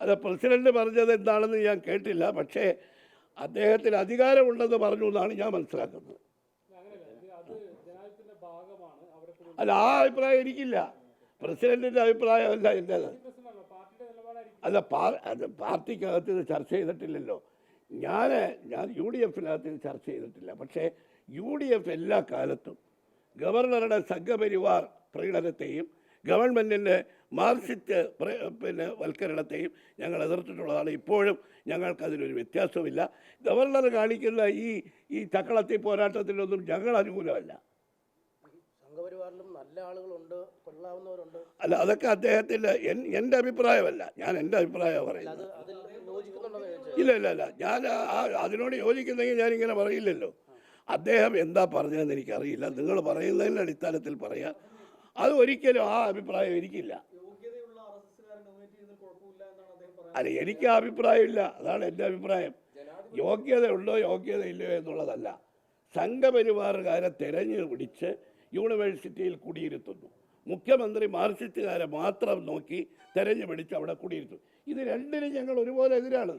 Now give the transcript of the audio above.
അല്ല, പ്രസിഡന്റ് പറഞ്ഞത് എന്താണെന്ന് ഞാൻ കേട്ടില്ല. പക്ഷേ അദ്ദേഹത്തിന് അധികാരമുണ്ടെന്ന് പറഞ്ഞു എന്നാണ് ഞാൻ മനസ്സിലാക്കുന്നത്. അല്ല, ആ അഭിപ്രായം എനിക്കില്ല. പ്രസിഡന്റിൻ്റെ അഭിപ്രായമല്ല എൻ്റേത്. അല്ല, അത് പാർട്ടിക്കകത്ത് ഇത് ചർച്ച ചെയ്തിട്ടില്ലല്ലോ. ഞാൻ UDF-നകത്ത് ഇത് ചർച്ച ചെയ്തിട്ടില്ല. പക്ഷേ UDF എല്ലാ കാലത്തും ഗവർണറുടെ സംഘപരിവാർ പ്രകടനത്തെയും ഗവൺമെൻറ്റിൻ്റെ മാർക്സിസ്റ്റ് വൽക്കരണത്തെയും ഞങ്ങൾ എതിർത്തിട്ടുള്ളതാണ്. ഇപ്പോഴും ഞങ്ങൾക്കതിലൊരു വ്യത്യാസമില്ല. ഗവർണർ കാണിക്കുന്ന ഈ ചക്കളത്തി പോരാട്ടത്തിലൊന്നും ഞങ്ങൾ അനുകൂലമല്ല. നല്ല ആളുകളുണ്ട്, കൊള്ളാവുന്നവരുണ്ട്. അല്ല, അതൊക്കെ അദ്ദേഹത്തിൻ്റെ എൻ്റെ അഭിപ്രായമല്ല. ഞാൻ എൻ്റെ അഭിപ്രായം പറയുന്നത്. ഇല്ല, ഞാൻ അതിനോട് യോജിക്കുന്നെങ്കിൽ ഞാനിങ്ങനെ പറയില്ലല്ലോ. അദ്ദേഹം എന്താ പറഞ്ഞതെന്ന് എനിക്കറിയില്ല. നിങ്ങൾ പറയുന്നതിൻ്റെ അടിസ്ഥാനത്തിൽ പറയാം. അത് ഒരിക്കലും ആ അഭിപ്രായം എനിക്കില്ല. അല്ല, എനിക്ക് ആ അഭിപ്രായമില്ല. അതാണ് എൻ്റെ അഭിപ്രായം. യോഗ്യതയുണ്ടോ യോഗ്യതയില്ലയോ എന്നുള്ളതല്ല. സംഘപരിവാറുകാരെ തെരഞ്ഞു പിടിച്ച് യൂണിവേഴ്സിറ്റിയിൽ കുടിയിരുത്തുന്നു. മുഖ്യമന്ത്രി മാർക്സിസ്റ്റുകാരെ മാത്രം നോക്കി തെരഞ്ഞു പിടിച്ച് അവിടെ കുടിയിരുത്തുന്നു. ഇത് രണ്ടിനും ഞങ്ങൾ ഒരുപോലെ എതിരാണ്.